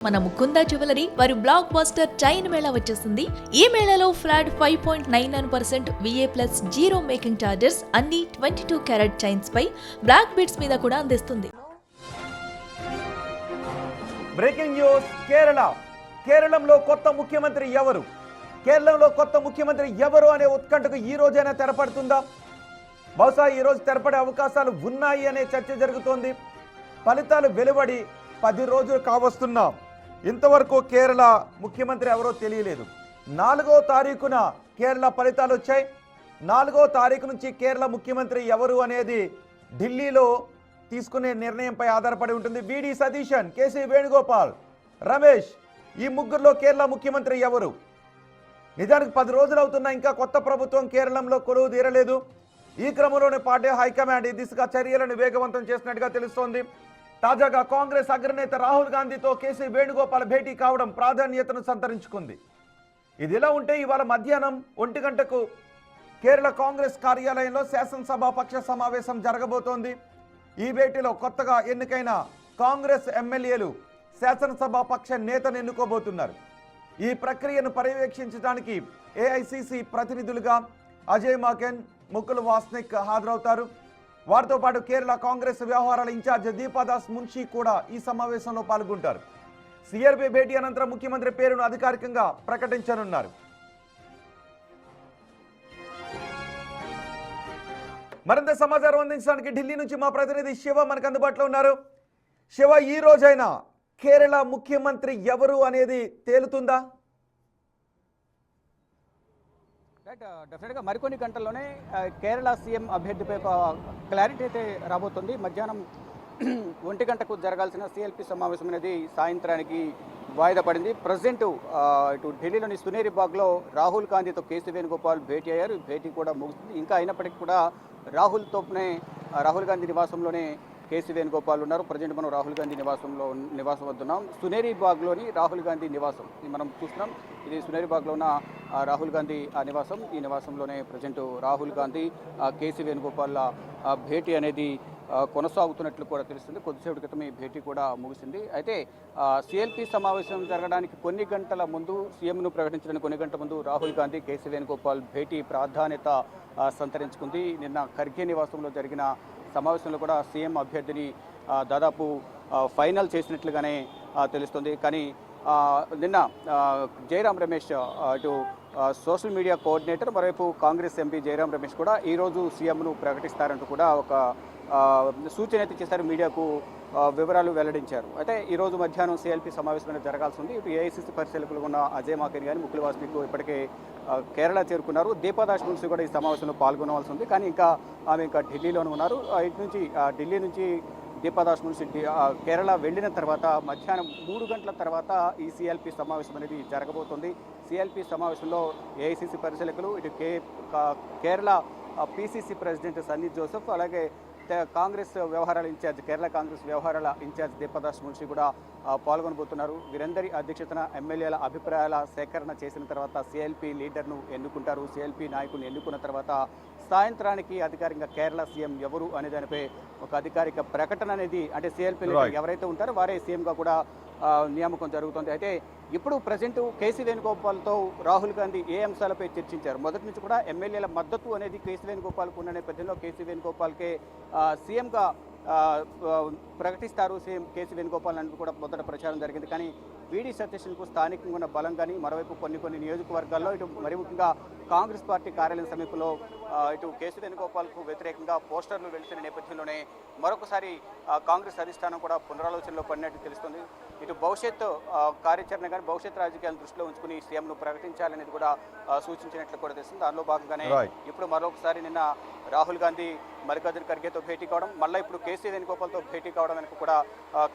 మన ముకుంద జ్యువెలరీ వారి blockbuster chain mela వచ్చేసింది. ఈ మేళాలో flat 5.99% VA plus 0 making charges అన్ని 22 క్యారెట్ చైన్స్ పై బ్లాక్ బీడ్స్ మీద కూడా అందిస్తుంది. Breaking news. కేరళంలో కొత్త ముఖ్యమంత్రి ఎవరు? కేరళంలో కొత్త ముఖ్యమంత్రి ఎవరు అనే ఉత్కంఠకు ఈ రోజైనా తెరపడుతుందా? బహుశా ఈ రోజు తెరపడే అవకాశాలు ఉన్నాయి అనే చర్చ జరుగుతోంది. ఫలితాలు వెలువడి 10 రోజులు కావస్తున్నా ఇంతవరకు కేరళ ముఖ్యమంత్రి ఎవరో తెలియలేదు. 4వ తారీఖున కేరళ ఫలితాలు వచ్చాయి. 4వ తారీఖు నుంచి కేరళ ముఖ్యమంత్రి ఎవరు అనేది ఢిల్లీలో తీసుకునే నిర్ణయంపై ఆధారపడి ఉంటుంది. బిడి సతీశన్, కేసీ వేణుగోపాల్, రమేష్, ఈ ముగ్గురులో కేరళ ముఖ్యమంత్రి ఎవరు? నిజానికి 10 రోజులు అవుతున్నా ఇంకా కొత్త ప్రభుత్వం కేరళంలో కొలువు తీరలేదు. ఈ క్రమంలోనే పార్టీ హైకమాండ్ ఈ దిశగా చర్యలను వేగవంతం చేసినట్టుగా తెలుస్తోంది. తాజాగా కాంగ్రెస్ అగ్రనేత రాహుల్ గాంధీతో కేసీ వేణుగోపాల్ భేటీ కావడం ప్రాధాన్యతను సంతరించుకుంది. ఇదిలా ఉంటే ఇవాళ మధ్యాహ్నం 1 గంటకు కేరళ కాంగ్రెస్ కార్యాలయంలో శాసనసభాపక్ష సమావేశం జరగబోతోంది. ఈ భేటీలో కొత్తగా ఎన్నికైన కాంగ్రెస్ ఎమ్మెల్యేలు శాసనసభాపక్ష నేతను ఎన్నుకోబోతున్నారు. ఈ ప్రక్రియను పర్యవేక్షించడానికి ఏఐసిసి ప్రతినిధులుగా అజయ్ మాకెన్, ముకుల్ వాస్నిక్ హాజరవుతారు. వారితో పాటు కేరళ కాంగ్రెస్ వ్యవహారాల ఇన్ఛార్జ్ దీపాదాస్ మున్షి కూడా ఈ సమావేశంలో పాల్గొంటారు. సిఆర్పి భేటీ అనంతరం ముఖ్యమంత్రి పేరును అధికారికంగా ప్రకటించనున్నారు. మరింత సమాచారం అందించడానికి ఢిల్లీ నుంచి మా ప్రతినిధి శివ మనకు అందుబాటులో ఉన్నారు. శివ, ఈ రోజైనా కేరళ ముఖ్యమంత్రి ఎవరు అనేది తేలుతుందా? డెఫినెట్గా మరికొన్ని గంటల్లోనే కేరళ సీఎం అభ్యర్థిపై క్లారిటీ అయితే రాబోతుంది. మధ్యాహ్నం 1 గంటకు జరగాల్సిన సిఎల్పి సమావేశం అనేది సాయంత్రానికి వాయిదా పడింది. ప్రజెంట్ ఇటు ఢిల్లీలోని సునేరి బాగ్లో రాహుల్ గాంధీతో కేసీ వేణుగోపాల్ భేటీ అయ్యారు. భేటీ కూడా ముగుస్తుంది. ఇంకా అయినప్పటికీ కూడా రాహుల్ గాంధీ నివాసంలోనే కేసీ వేణుగోపాల్ ఉన్నారు. ప్రజెంట్ మనం రాహుల్ గాంధీ నివాసం వద్దున్నాం. సునేరి బాగ్లోని రాహుల్ గాంధీ నివాసం మనం చూస్తున్నాం. ఇది సునేరి బాగ్లో ఉన్న రాహుల్ గాంధీ నివాసం. ఈ నివాసంలోనే ప్రజెంట్ రాహుల్ గాంధీ కేసీ వేణుగోపాల్ భేటీ అనేది కొనసాగుతున్నట్లు కూడా తెలుస్తుంది. కొద్దిసేపటి క్రితం ఈ భేటీ కూడా ముగిసింది. అయితే సిఎల్పి సమావేశం జరగడానికి కొన్ని గంటల ముందు, సీఎంను ప్రకటించడానికి కొన్ని గంటల ముందు రాహుల్ గాంధీ కేసీ వేణుగోపాల్ భేటీ ప్రాధాన్యత సంతరించుకుంది. నిన్న ఖర్గే నివాసంలో జరిగిన సమావేశంలో కూడా సీఎం అభ్యర్థిని దాదాపు ఫైనల్ చేసినట్లుగానే తెలుస్తుంది. కానీ నిన్న జయరాం రమేష్ ఇటు సోషల్ మీడియా కోఆర్డినేటర్, మరోవైపు కాంగ్రెస్ ఎంపీ జయరాం రమేష్ కూడా ఈరోజు సీఎంను ప్రకటిస్తారంటూ కూడా ఒక సూచన అయితే చేశారు. మీడియాకు వివరాలు వెల్లడించారు. అయితే ఈరోజు మధ్యాహ్నం సిఎల్పి సమావేశం జరగాల్సి ఉంది. ఇటు ఏఐసిసి పరిశీలకులు ఉన్న అజయ్ మాకెన్ కానీ ముకుల్ వాస్నిక్ ఇప్పటికే కేరళ చేరుకున్నారు. దీపాదాస్ మున్షి కూడా ఈ సమావేశంలో పాల్గొనవలసి ఉంది. కానీ ఆమె ఇంకా ఢిల్లీలోనే ఉన్నారు. ఇటు నుంచి ఢిల్లీ నుంచి దీపాదాస్ మున్షి కేరళ వెళ్ళిన తర్వాత మధ్యాహ్నం 3 గంటల తర్వాత ఈ సిఎల్పి సమావేశం అనేది జరగబోతోంది. సిఎల్పి సమావేశంలో ఏఐసిసి పరిశీలకులు, ఇటు Kerala PCC president Sunny Joseph, అలాగే కాంగ్రెస్ వ్యవహారాల ఇన్ఛార్జ్, కేరళ కాంగ్రెస్ వ్యవహారాల ఇన్ఛార్జ్ దీపాదాస్ మున్షి కూడా పాల్గొనబోతున్నారు. వీరందరి అధ్యక్షతన ఎమ్మెల్యేల అభిప్రాయాల సేకరణ చేసిన తర్వాత సిఎల్పి లీడర్ను ఎన్నుకుంటారు. సిఎల్పి నాయకుడిని ఎన్నుకున్న తర్వాత సాయంత్రానికి అధికారికంగా కేరళ సీఎం ఎవరు అనే దానిపై ఒక అధికారిక ప్రకటన అనేది, అంటే సిఎల్పి లీడర్ ఎవరైతే ఉంటారో వారే సీఎంగా కూడా నియామకం జరుగుతుంది. అయితే ఇప్పుడు ప్రజెంట్ కేసీ వేణుగోపాల్తో రాహుల్ గాంధీ ఏ అంశాలపై చర్చించారు? మొదటి నుంచి కూడా ఎమ్మెల్యేల మద్దతు అనేది కేసీ వేణుగోపాల్కు ఉన్న నేపథ్యంలో కేసీ వేణుగోపాల్కే సీఎంగా ప్రకటిస్తారు సీఎం కేసీ వేణుగోపాల్ అని కూడా మొదట ప్రచారం జరిగింది. కానీ వీడి సతీశన్కు స్థానికంగా ఉన్న బలం కానీ, మరోవైపు కొన్ని నియోజకవర్గాల్లో ఇటు మరి ముఖ్యంగా కాంగ్రెస్ పార్టీ కార్యాలయం సమీపంలో ఇటు కేసీ వేణుగోపాల్కు వ్యతిరేకంగా పోస్టర్లు వెళ్తున్న నేపథ్యంలోనే మరొకసారి కాంగ్రెస్ అధిష్టానం కూడా పునరాలోచనలో పడినట్టు తెలుస్తుంది. ఇటు భవిష్యత్ కార్యాచరణ కానీ భవిష్యత్ రాజకీయాలను దృష్టిలో ఉంచుకుని సీఎంను ప్రకటించాలనేది కూడా సూచించినట్లు కూడా తెలుస్తుంది. దానిలో భాగంగానే ఇప్పుడు మరొకసారి నిన్న రాహుల్ గాంధీ మల్లికార్జున ఖర్గేతో భేటీ కావడం, మళ్ళీ ఇప్పుడు కేసీ వేణుగోపాల్తో భేటీ కావడం వెనుక కూడా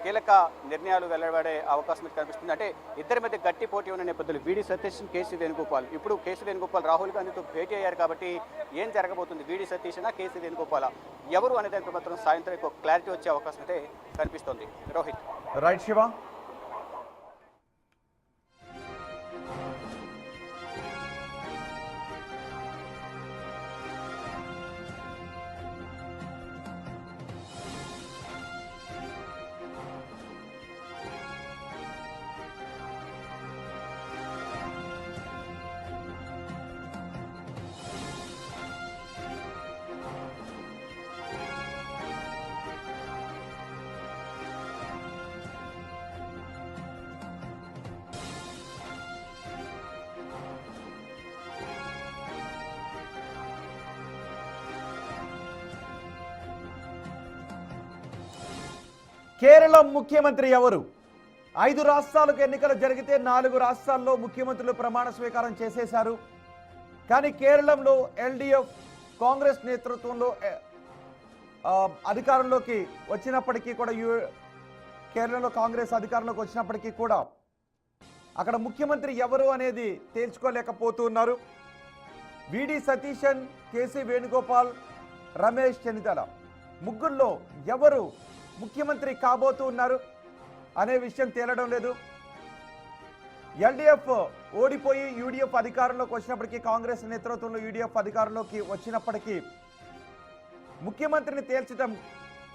కీలక నిర్ణయాలు వెలువడే అవకాశం కనిపిస్తుంది. అంటే ఇద్దరి మధ్య గట్టి పోటీ ఉన్న నేపథ్యంలో వీడి సతీష్, కేసీ వేణుగోపాల్, ఇప్పుడు కేసీ వేణుగోపాల్ రాహుల్ గాంధీతో భేటీ అయ్యారు కాబట్టి ఏం జరగబోతుంది? వీడి సతీష్నా, కేసీ వేణుగోపాల్ ఎవరు అనే దానికి మాత్రం సాయంత్రం క్లారిటీ వచ్చే అవకాశం అయితే కనిపిస్తోంది. రోహిత్. రైట్ శివ. కేరళ ముఖ్యమంత్రి ఎవరు? 5 రాష్ట్రాలకు ఎన్నికలు జరిగితే 4 రాష్ట్రాల్లో ముఖ్యమంత్రులు ప్రమాణ స్వీకారం చేసేశారు. కానీ కేరళంలో ఎల్డీఎఫ్ కాంగ్రెస్ నేతృత్వంలో అధికారంలోకి వచ్చినప్పటికీ కూడా కేరళలో కాంగ్రెస్ అధికారంలోకి వచ్చినప్పటికీ కూడా అక్కడ ముఖ్యమంత్రి ఎవరు అనేది తేల్చుకోలేకపోతున్నారు. విడి సతీశన్, కేసీ వేణుగోపాల్, రమేష్ చెన్నితల ముగ్గురులో ఎవరు ముఖ్యమంత్రి కాబోతూ ఉన్నారు అనే విషయం తేలడం లేదు. ఎల్డీఎఫ్ ఓడిపోయి యూడీఎఫ్ అధికారంలోకి వచ్చినప్పటికీ, కాంగ్రెస్ నేతృత్వంలో యూడీఎఫ్ అధికారంలోకి వచ్చినప్పటికీ ముఖ్యమంత్రిని తేల్చడం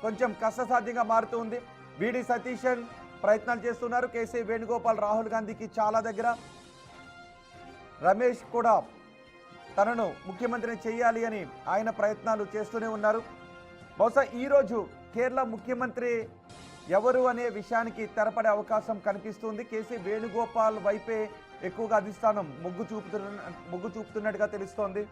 కొంచెం కష్టసాధ్యంగా మారుతుంది. విడి సతీశన్ ప్రయత్నాలు చేస్తున్నారు. కేసీ వేణుగోపాల్ రాహుల్ గాంధీకి చాలా దగ్గర. రమేష్ కూడా తనను ముఖ్యమంత్రిని చేయాలి అని ఆయన ప్రయత్నాలు చేస్తూనే ఉన్నారు. బహుశా ఈరోజు కేరళ ముఖ్యమంత్రి ఎవరు అనే విషయానికి తెరపడే అవకాశం కనిపిస్తుంది. కేసీ వేణుగోపాల్ వైపే ఎక్కువగా అధిష్టానం మొగ్గు చూపుతున్నట్టుగా తెలుస్తోంది.